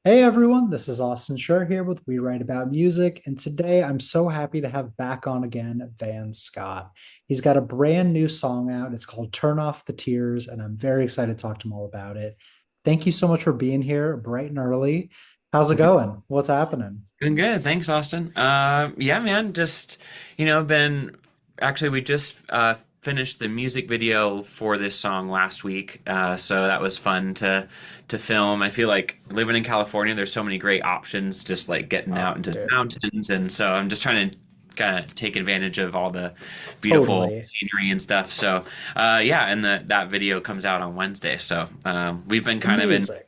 Hey everyone, this is Austin Schur here with We Write About Music, and today I'm so happy to have back on again Van Scott. He's got a brand new song out. It's called Turn Off the Tears, and I'm very excited to talk to him all about it. Thank you so much for being here bright and early. How's it going? What's happening? Doing good. Thanks, Austin. Yeah, man, just, been actually, we just finished the music video for this song last week. So that was fun to film. I feel like living in California, there's so many great options just like getting out Oh, into the dude, mountains. And so I'm just trying to kind of take advantage of all the beautiful totally. scenery and stuff. So, yeah, and that video comes out on Wednesday. So, we've been kind of in Amazing.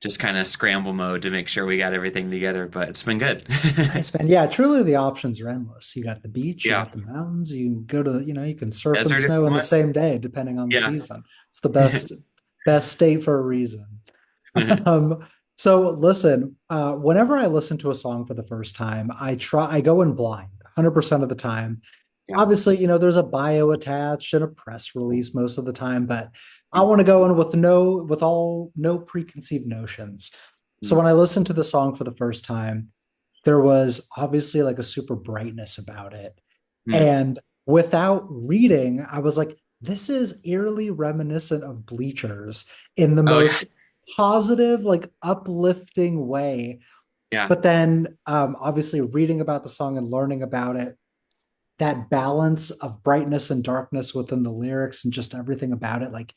just kind of scramble mode to make sure we got everything together, but it's been good. Nice, man. Yeah, truly the options are endless. You got the beach, you Yeah. got the mountains, you can go to, you can surf and Desert if snow you in the want. same day, depending on the Yeah. season. It's the best state for a reason. Um, so listen, whenever I listen to a song for the first time, I go in blind 100% of the time. Yeah. Obviously, there's a bio attached and a press release most of the time, but I want to go in with no preconceived notions. So Mm, when I listened to the song for the first time, there was obviously like a super brightness about it. mm. And without reading, I was like, this is eerily reminiscent of Bleachers in the Oh yeah. most positive, like uplifting way. Yeah. But then obviously reading about the song and learning about it, that balance of brightness and darkness within the lyrics and just everything about it, like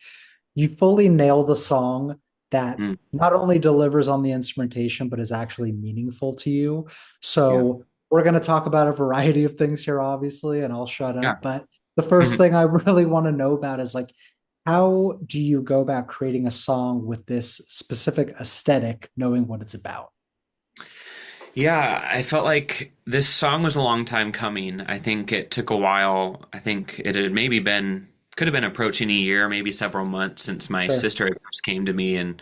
you fully nail the song that Mm, not only delivers on the instrumentation, but is actually meaningful to you. yeah. So we're going to talk about a variety of things here, obviously, and I'll shut Yeah. up. But the first Mhm. thing I really want to know about is like, how do you go about creating a song with this specific aesthetic, knowing what it's about? Yeah, I felt like this song was a long time coming. I think it took a while. I think it had maybe been could have been approaching a year, maybe several months since my Sure. sister first came to me and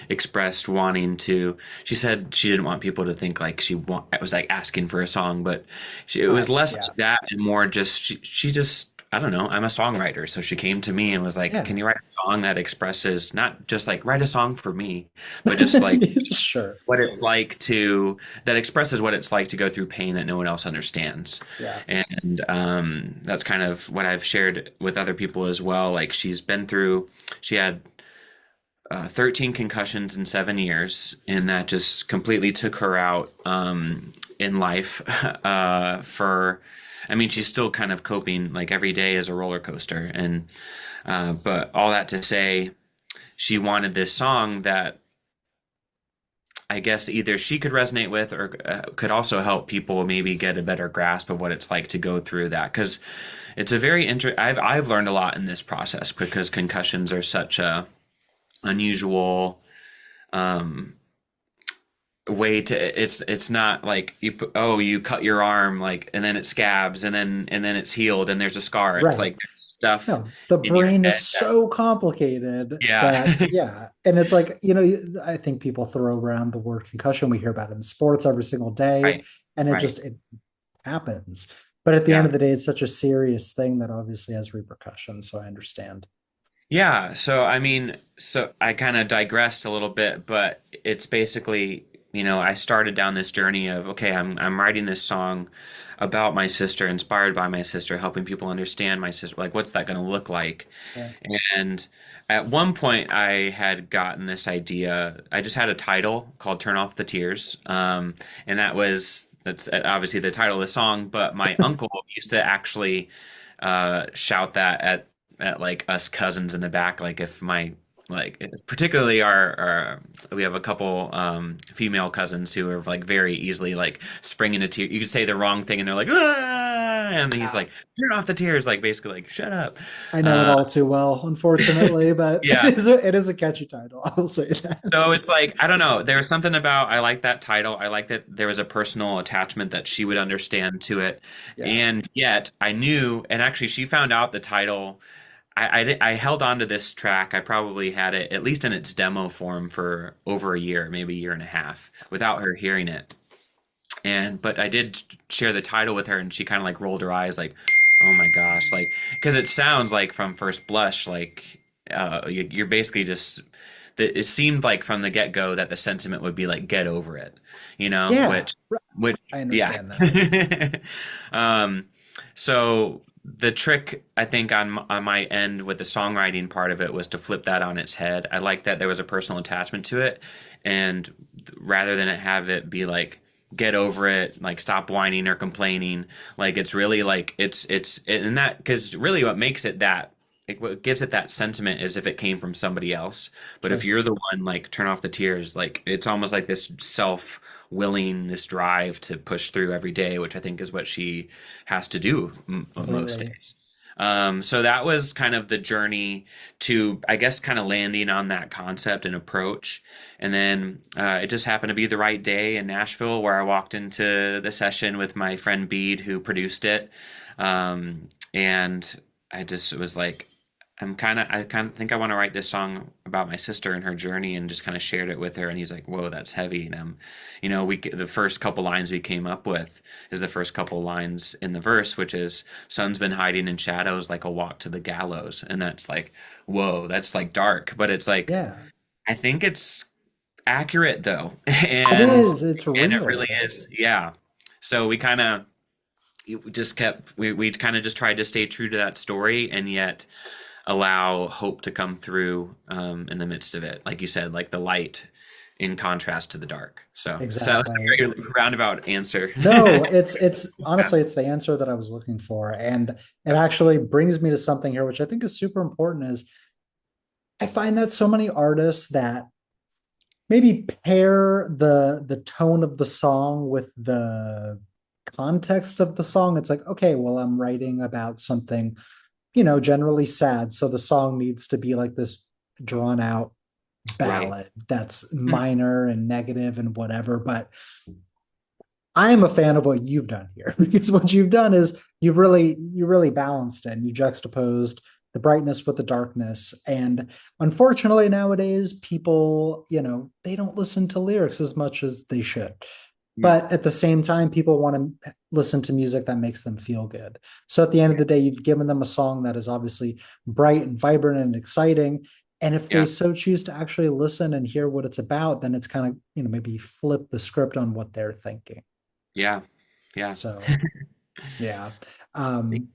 expressed wanting to. She said she didn't want people to think like I was like asking for a song, but it was less Yeah. like that and more just she just I don't know. I'm a songwriter, so she came to me and was like, Yeah. "Can you write a song that expresses not just like write a song for me, but just like Sure. what it's like to that expresses what it's like to go through pain that no one else understands." Yeah. And that's kind of what I've shared with other people as well. Like she had 13 concussions in 7 years, and that just completely took her out in life. I mean, she's still kind of coping. Like every day is a roller coaster, and but all that to say, she wanted this song that I guess either she could resonate with or could also help people maybe get a better grasp of what it's like to go through that. Because it's a very I've learned a lot in this process because concussions are such a unusual um, way to it's not like you cut your arm like and then it scabs and then it's healed and there's a scar. It's Right. like there's stuff No, the in your brain is head that so complicated yeah. that, yeah. And it's like, I think people throw around the word concussion. We hear about it in sports every single day, Right, and right, it happens. But at the end yeah. of the day, it's such a serious thing that obviously has repercussions. So I understand. Yeah, so I mean, so I kind of digressed a little bit, but it's basically, I started down this journey of, okay, I'm writing this song about my sister, inspired by my sister, helping people understand my sister, like what's that going to look like? Yeah. And at one point I had gotten this idea. I just had a title called Turn Off the Tears. And that's obviously the title of the song, but my uncle used to actually shout that at like us cousins in the back, like if my like particularly our we have a couple female cousins who are like very easily like spring into tears. You could say the wrong thing and they're like ah! And he's Yeah. like turn off the tears, like basically like shut up. I know it uh all too well, unfortunately, but yeah, it is a catchy title. I will say that. so it's like I don't know, there was something about I like that title. I like that there was a personal attachment that she would understand to it, Yeah. and yet I knew, and actually she found out the title. I held on to this track. I probably had it at least in its demo form for over a year, maybe a year and a half, without her hearing it. And but I did share the title with her, and she kind of like rolled her eyes, like, "Oh my gosh!" Like because it sounds like from first blush, like you're basically just that it seemed like from the get-go that the sentiment would be like get over it, Yeah, which I yeah. understand that. um so the trick I think on my end with the songwriting part of it was to flip that on its head. I like that there was a personal attachment to it, and rather than it have it be like get over it, like stop whining or complaining, like it's really like it's and that because really what makes it that what gives it that sentiment is if it came from somebody else. But if Sure. you're the one, like turn off the tears, like it's almost like this self willing, this drive to push through every day, which I think is what she has to do most Completely. days. So that was kind of the journey to, I guess, kind of landing on that concept and approach. And then it just happened to be the right day in Nashville where I walked into the session with my friend Bede, who produced it. And I just was like, I kind of think I want to write this song about my sister and her journey, and just kind of shared it with her. And he's like, "Whoa, that's heavy." And the first couple lines we came up with is the first couple lines in the verse, which is "Sun's been hiding in shadows like a walk to the gallows," and that's like, whoa, that's like dark, but it's like Yeah, I think it's accurate though, it and is. It's it really real. is, yeah. So we kind of just kept we kind of just tried to stay true to that story, and yet allow hope to come through in the midst of it. Like you said, like the light in contrast to the dark. So it's Exactly. a very roundabout answer. No, it's honestly it's the answer that I was looking for. And it actually brings me to something here, which I think is super important, is I find that so many artists that maybe pair the tone of the song with the context of the song. It's like, okay, well, I'm writing about something, generally sad. So the song needs to be like this drawn out Right. ballad that's minor and negative and whatever. But I am a fan of what you've done here because what you've done is you really balanced it and you juxtaposed the brightness with the darkness. And unfortunately nowadays people, they don't listen to lyrics as much as they should. Mm. But at the same time, people want to listen to music that makes them feel good. So at the end of Yeah. the day, you've given them a song that is obviously bright and vibrant and exciting. And if they Yeah. so choose to actually listen and hear what it's about, then it's kind of, maybe flip the script on what they're thinking. Yeah. Yeah. So yeah. Um,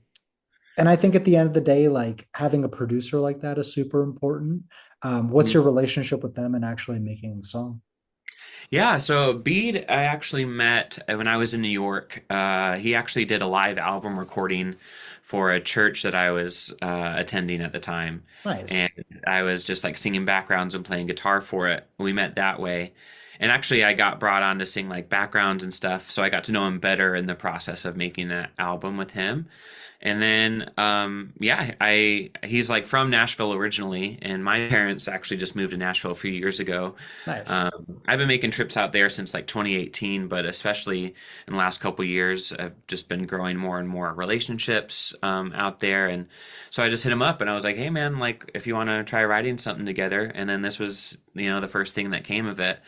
and I think at the end of the day, like having a producer like that is super important. What's Mhm. your relationship with them and actually making the song? Yeah, so Bede, I actually met when I was in New York. He actually did a live album recording for a church that I was attending at the time. And Nice. I was just like singing backgrounds and playing guitar for it. We met that way. And actually, I got brought on to sing like backgrounds and stuff. So I got to know him better in the process of making that album with him. And then, yeah, he's like from Nashville originally, and my parents actually just moved to Nashville a few years ago. Nice. I've been making trips out there since like 2018, but especially in the last couple years, I've just been growing more and more relationships out there. And so I just hit him up and I was like, hey man, like if you want to try writing something together. And then this was, the first thing that came of it.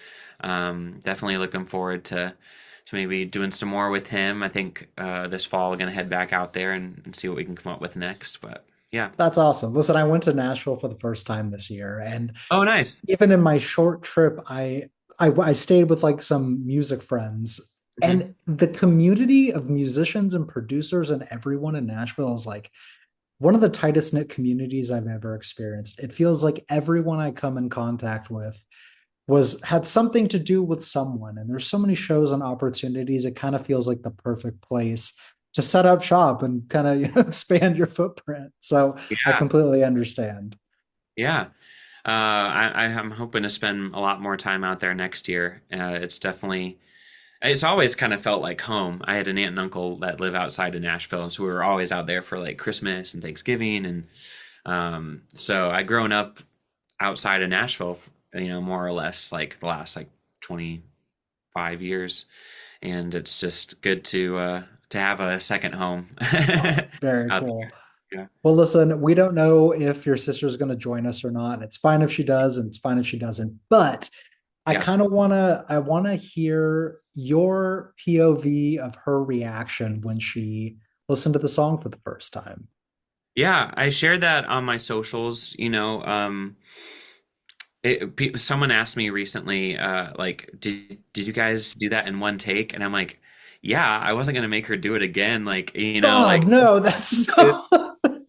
Definitely looking forward to maybe doing some more with him. I think this fall we're gonna head back out there and see what we can come up with next. But yeah. That's awesome. Listen, I went to Nashville for the first time this year, and Oh, nice. even in my short trip, I stayed with like some music friends, Hmm. and the community of musicians and producers and everyone in Nashville is like one of the tightest knit communities I've ever experienced. It feels like everyone I come in contact with had something to do with someone, and there's so many shows and opportunities. It kind of feels like the perfect place to set up shop and kind of expand your footprint. So I Yeah, completely understand. yeah. I'm hoping to spend a lot more time out there next year. It's always kind of felt like home. I had an aunt and uncle that live outside of Nashville, so we were always out there for like Christmas and Thanksgiving, and so I grown up outside of Nashville, more or less like the last like 25 years, and it's just good to have a second home Oh, very out cool. there. Well, listen, we don't know if your sister's going to join us or not. It's fine if she does, and it's fine if she doesn't. But I Yeah. kind of want to hear your POV of her reaction when she listened to the song for the first time. Yeah, I shared that on my socials. someone asked me recently, like, did you guys do that in one take? And I'm like, yeah, I wasn't gonna make her do it again. Like, God, no, that's it-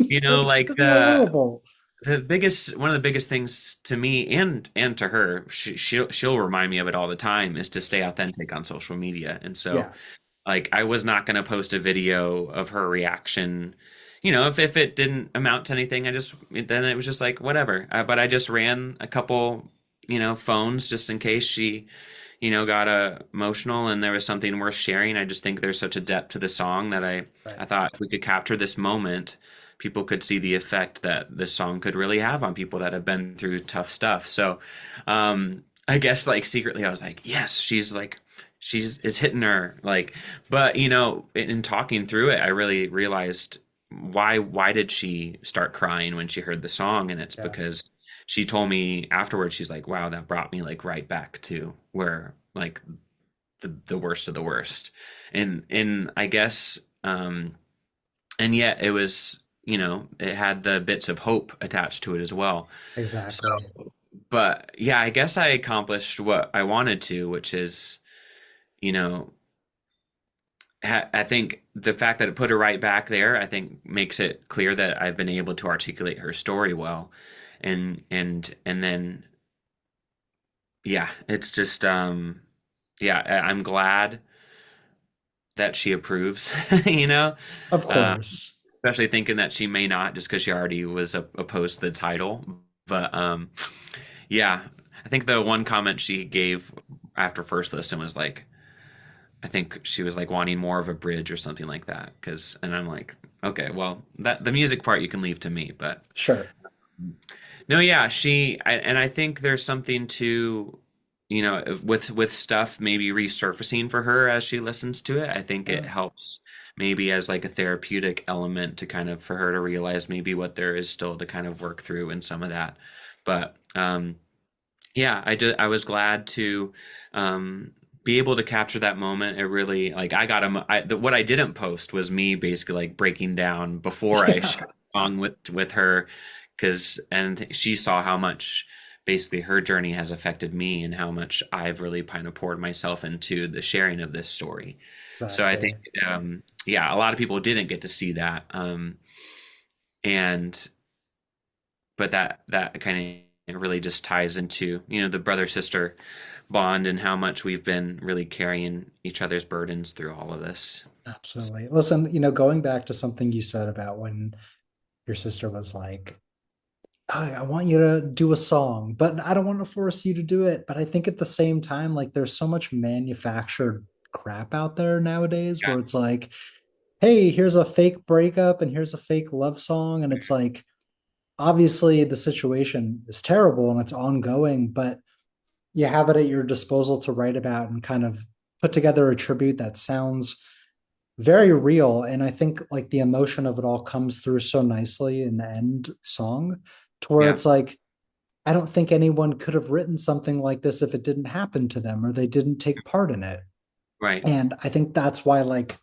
so that's like gonna be horrible. the biggest one of the biggest things to me and to her, she'll remind me of it all the time, is to stay authentic on social media. And so, Yeah, like, I was not gonna post a video of her reaction. If it didn't amount to anything, then it was just like whatever. But I just ran a couple, phones just in case she, got emotional and there was something worth sharing. I just think there's such a depth to the song that I right. thought if we could capture this moment, people could see the effect that this song could really have on people that have been through tough stuff. So, I guess like secretly I was like, yes, it's hitting her. Like, but in talking through it, I really realized why did she start crying when she heard the song? And it's Yeah, because she told me afterwards, she's like, wow, that brought me like right back to where like the worst of the worst. And I guess and yet it was, it had the bits of hope attached to it as well. So, exactly. but yeah, I guess I accomplished what I wanted to, which is, you know, I think the fact that it put her right back there, I think makes it clear that I've been able to articulate her story well. And then yeah, it's just yeah, I'm glad that she approves, you know. Of Uh, course. Especially thinking that she may not, just because she already was opposed to the title. But yeah, I think the one comment she gave after first listen was like, I think she was like wanting more of a bridge or something like that. And I'm like, okay, well, that the music part you can leave to me, but Sure. no, yeah, and I think there's something to, with stuff maybe resurfacing for her as she listens to it. I think it Yeah. helps maybe as like a therapeutic element to kind of for her to realize maybe what there is still to kind of work through in some of that. But yeah, I was glad to be able to capture that moment. It really like I got what I didn't post was me basically like breaking down before I Yeah. shared the song with her, because and she saw how much basically her journey has affected me and how much I've really kind of poured myself into the sharing of this story. So I think Exactly. yeah, a lot of people didn't get to see that, and but that kind of really just ties into the brother sister bond and how much we've been really carrying each other's burdens through all of this. Absolutely. Listen, going back to something you said about when your sister was like, I want you to do a song, but I don't want to force you to do it. But I think at the same time, like there's so much manufactured crap out there nowadays Yeah, where it's like, hey, here's a fake breakup and here's a fake love song. And it's like, obviously the situation is terrible and it's ongoing, but you have it at your disposal to write about and kind of put together a tribute that sounds very real. And I think like the emotion of it all comes through so nicely in the end song to where yeah, it's like, I don't think anyone could have written something like this if it didn't happen to them or they didn't take part in it. right. And I think that's why like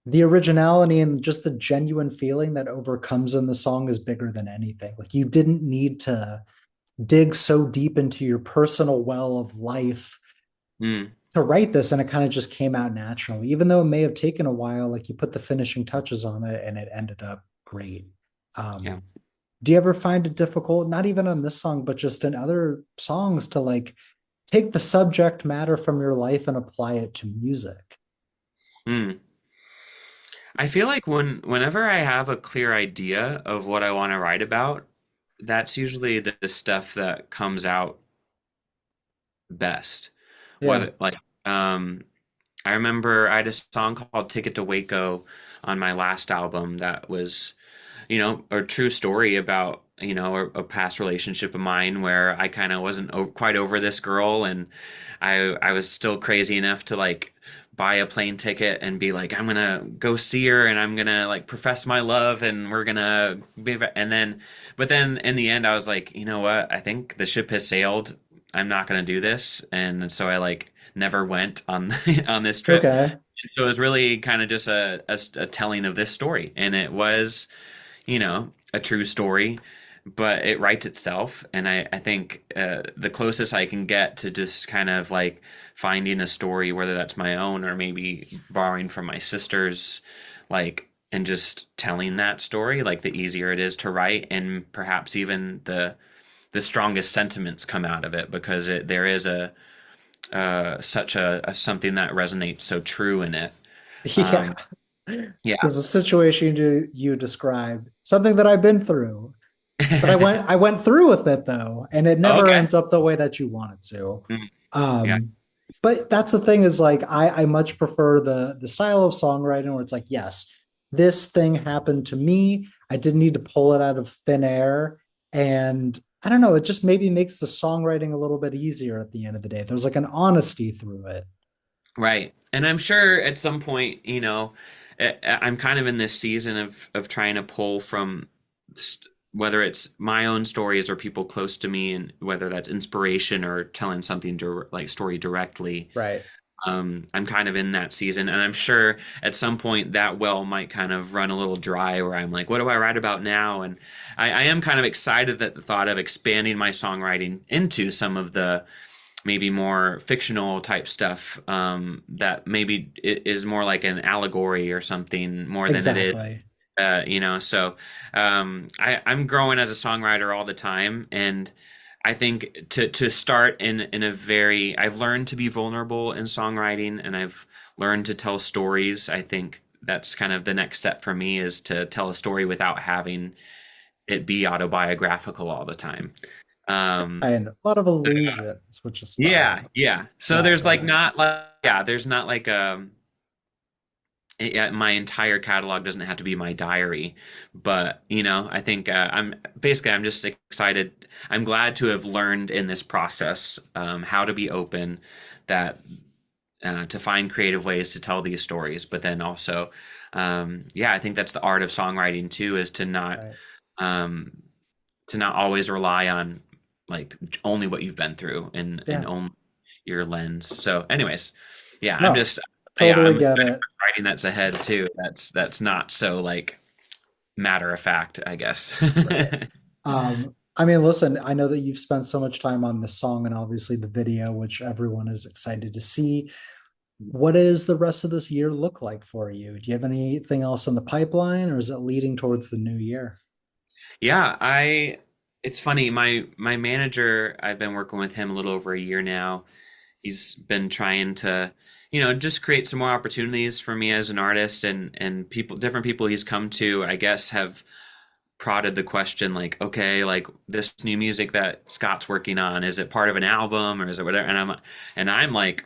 the originality and just the genuine feeling that overcomes in the song is bigger than anything. Like you didn't need to dig so deep into your personal well of life Mm, to write this, and it kind of just came out naturally, even though it may have taken a while. Like you put the finishing touches on it and it ended up great. yeah. Do you ever find it difficult, not even on this song but just in other songs, to like take the subject matter from your life and apply it to music? Mm. I feel like whenever I have a clear idea of what I want to write about, that's usually the stuff that comes out best. Yeah. Whether like I remember I had a song called Ticket to Waco on my last album that was, a true story about, a past relationship of mine where I kind of wasn't quite over this girl, and I was still crazy enough to like buy a plane ticket and be like, I'm gonna go see her and I'm gonna like profess my love and we're gonna be, and then, but then in the end, I was like, you know what? I think the ship has sailed. I'm not gonna do this, and so I like never went on on this trip. Okay. So it was really kind of just a telling of this story, and it was, a true story. but it writes itself. And I think the closest I can get to just kind of like finding a story, whether that's my own or maybe borrowing from my sister's, like, and just telling that story, like the easier it is to write, and perhaps even the strongest sentiments come out of it because there is a such a something that resonates so true in it. Yeah. Um, yeah. Because the situation you described, something that I've been through, but I went through with it though, and it never Okay. ends up the way that you want it to. Mm, yeah. Um, but that's the thing is like I much prefer the style of songwriting where it's like, yes, this thing happened to me. I didn't need to pull it out of thin air. And I don't know, it just maybe makes the songwriting a little bit easier at the end of the day. There's like an honesty through it. Right. And I'm sure at some point, I'm kind of in this season of trying to pull from whether it's my own stories or people close to me, and whether that's inspiration or telling something like story directly. Right. I'm kind of in that season, and I'm sure at some point that well might kind of run a little dry where I'm like, what do I write about now? And I am kind of excited at the thought of expanding my songwriting into some of the maybe more fictional type stuff, that maybe it is more like an allegory or something more than it is. Exactly. So I'm growing as a songwriter all the time, and I think to start in a very, I've learned to be vulnerable in songwriting, and I've learned to tell stories. I think that's kind of the next step for me, is to tell a story without having it be autobiographical all the time. Um, And a lot of illusions, which is yeah, fun. yeah. So there's like Exactly. not like, yeah, there's not like yeah, my entire catalog doesn't have to be my diary, but I think I'm just excited. I'm glad to have learned in this process, how to be open, that to find creative ways to tell these stories, but then also, yeah, I think that's the art of songwriting too, is Right. um, to not always rely on like only what you've been through and Yeah. only your lens. So, anyways, yeah, No, yeah, totally I'm get excited it. for writing that's ahead too. That's not so like matter of fact, I guess. Right. I mean, listen, I know that you've spent so much time on this song and obviously the video, which everyone is excited to see. What does the rest of this year look like for you? Do you have anything else in the pipeline, or is it leading towards the new year? Yeah, it's funny, my manager, I've been working with him a little over a year now. He's been trying to, just create some more opportunities for me as an artist, and different people he's come to, I guess, have prodded the question like, okay, like this new music that Scott's working on, is it part of an album or is it whatever? And I'm like,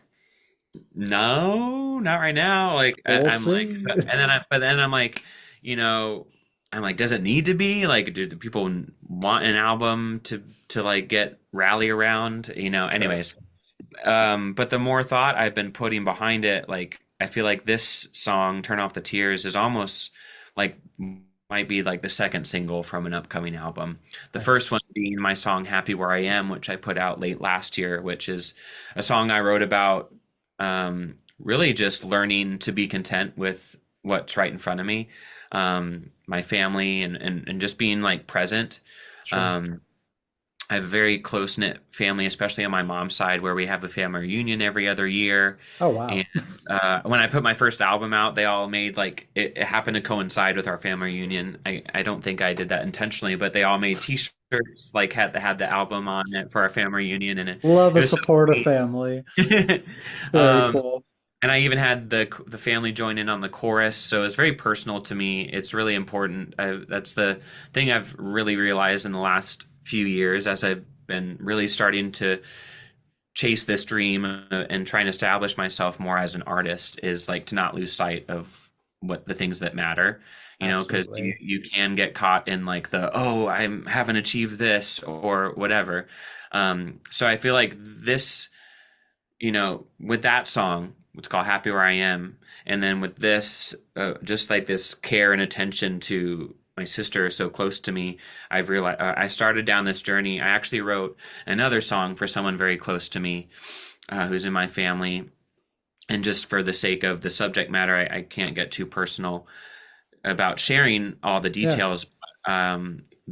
no, not right now. Like We'll I'm like, see. but then I'm like, you know, I'm like, does it need to be like, do the people want an album to like get rally around? Sure. Anyways, but the more thought I've been putting behind it, like I feel like this song, "Turn Off the Tears," is almost like might be like the second single from an upcoming album. The first one Nice. being my song "Happy Where I Am," which I put out late last year, which is a song I wrote about, really just learning to be content with what's right in front of me, my family, and just being like present. Sure. Um, I have a very close knit family, especially on my mom's side, where we have a family reunion every other year. Oh, And wow. when I put my first album out, they all made like it happened to coincide with our family reunion. I don't think I did that intentionally, but they all made T-shirts like had the album on it for our family reunion, and Love it a was so supportive sweet. family. Very um, cool. and I even had the family join in on the chorus, so it's very personal to me. It's really important. That's the thing I've really realized in the last few years, as I've been really starting to chase this dream, and trying to establish myself more as an artist, is like to not lose sight of what the things that matter. Because you Absolutely. you can get caught in like the, oh, I haven't achieved this or whatever. So I feel like this, with that song, it's called Happy Where I Am. And then with this, just like this care and attention to my sister so close to me, I've realized, I started down this journey. I actually wrote another song for someone very close to me, who's in my family. And just for the sake of the subject matter, I can't get too personal about sharing all the Yeah. details.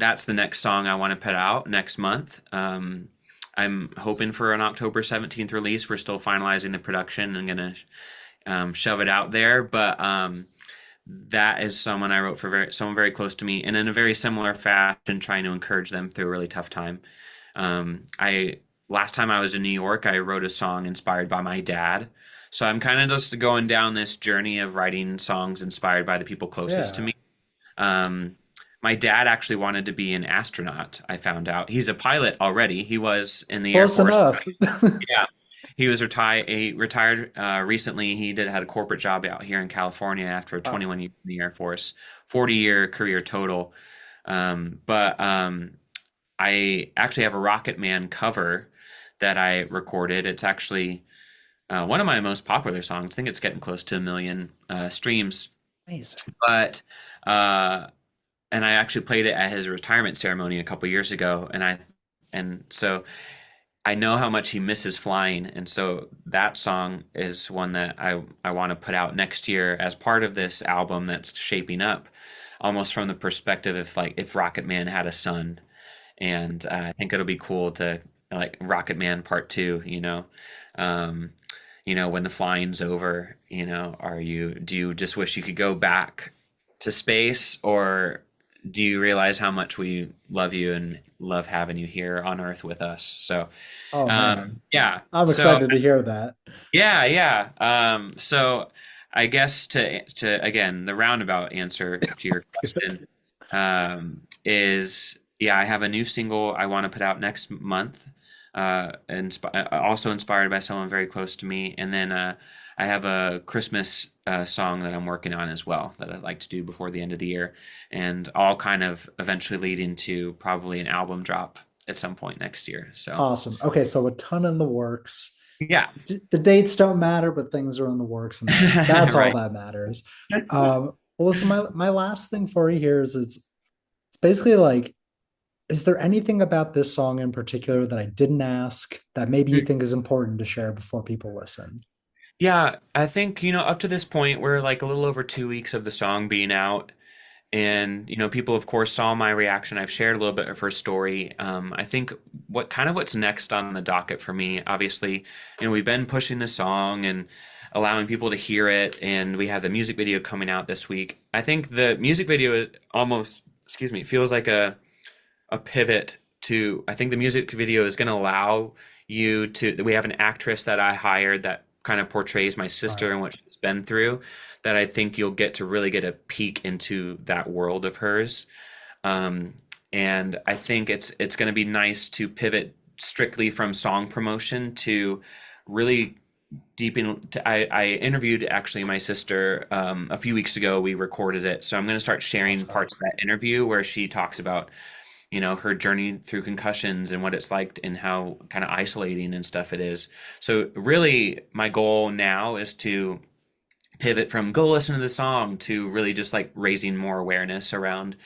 that's the next song I want to put out next month. I'm hoping for an October 17th release. We're still finalizing the production and gonna shove it out there, but that is someone I wrote for someone very close to me, and in a very similar fashion, trying to encourage them through a really tough time. I last time I was in New York, I wrote a song inspired by my dad. So I'm kind of just going down this journey of writing songs inspired by the people closest to Yeah. me. Um, my dad actually wanted to be an astronaut. I found out he's a pilot already. He was in the Air Close Force. enough. Yeah, he was retired. He retired recently. He did had a corporate job out here in California after Oh, 21 years in the Air Force, 40-year career total. But I actually have a Rocket Man cover that I recorded. It's actually one of my most popular songs. I think it's getting close to 1 million streams. amazing. But uh, and I actually played it at his retirement ceremony a couple years ago, and so I know how much he misses flying, and so that song is one that I want to put out next year as part of this album that's shaping up, almost from the perspective of like if Rocket Man had a son, and I think it'll be cool to like Rocket Man Part Two, um, when the flying's over, do you just wish you could go back to space, or do you realize how much we love you and love having you here on Earth with us? So, Oh man. yeah. I'm So excited to hear that. yeah, yeah. So I guess to again the roundabout answer to your question is yeah, I have a new single I want to put out next month. Also inspired by someone very close to me, and then I have a Christmas song that I'm working on as well that I'd like to do before the end of the year, and all kind of eventually leading to probably an album drop at some point next year. So Awesome. Okay, so a ton in the works. yeah, The dates don't matter, but things are in the works, and that's all right. that matters. Well, listen, my last thing for you here is it's basically like, is there anything about this song in particular that I didn't ask that maybe you think is important to share before people listen? Yeah, I think, up to this point, we're like a little over 2 weeks of the song being out. And, people, of course, saw my reaction. I've shared a little bit of her story. I think what's next on the docket for me, obviously, we've been pushing the song and allowing people to hear it. And we have the music video coming out this week. I think the music video almost, excuse me, feels like a pivot to, I think the music video is going to allow we have an actress that I hired that kind of portrays my sister Right. and what she's been through, that I think you'll get to really get a peek into that world of hers. Um, and I think it's going to be nice to pivot strictly from song promotion to really I interviewed actually my sister a few weeks ago. We recorded it, so I'm going to start sharing Awesome. parts of that interview where she talks about her journey through concussions and what it's like and how kind of isolating and stuff it is. So really my goal now is to pivot from go listen to the song to really just like raising more awareness around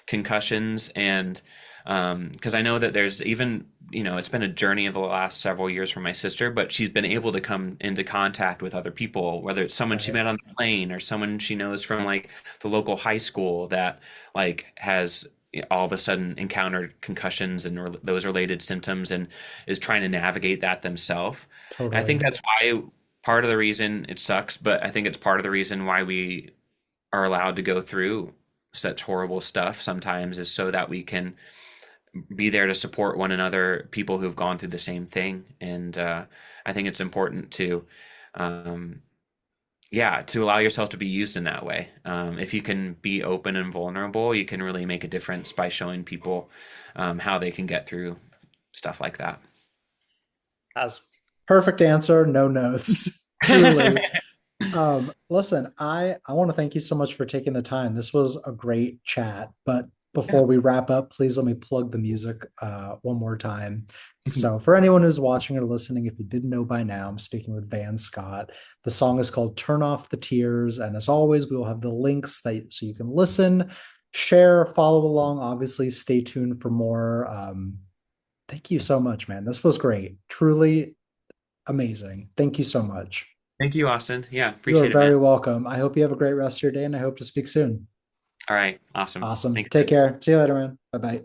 concussions. And because I know that there's even, it's been a journey of the last several years for my sister, but she's been able to come into contact with other people, whether it's someone she Right. met on the plane or someone she knows from like the local high school that like has all of a sudden encountered concussions and those related symptoms and is trying to navigate that themselves. I think Totally. that's why part of the reason it sucks, but I think it's part of the reason why we are allowed to go through such horrible stuff sometimes is so that we can be there to support one another, people who've gone through the same thing. And I think it's important to, um, yeah, to allow yourself to be used in that way. If you can be open and vulnerable, you can really make a difference by showing people how they can get through stuff like that. As perfect answer, no notes. Truly. Listen, I want to thank you so much for taking the time. This was a great chat, but Yeah. before we wrap up, please let me plug the music one more time. So, for anyone who's watching or listening, if you didn't know by now, I'm speaking with Van Scott. The song is called Turn Off the Tears. And as always, we will have the links so you can listen, share, follow along. Obviously, stay tuned for more. Thank you so much, man. This was great. Truly amazing. Thank you so much. Thank you, Austin. Yeah, You are appreciate it, man. very welcome. I hope you have a great rest of your day and I hope to speak soon. All right. Awesome. Awesome. Thanks. Take care. See you later, man. Bye bye.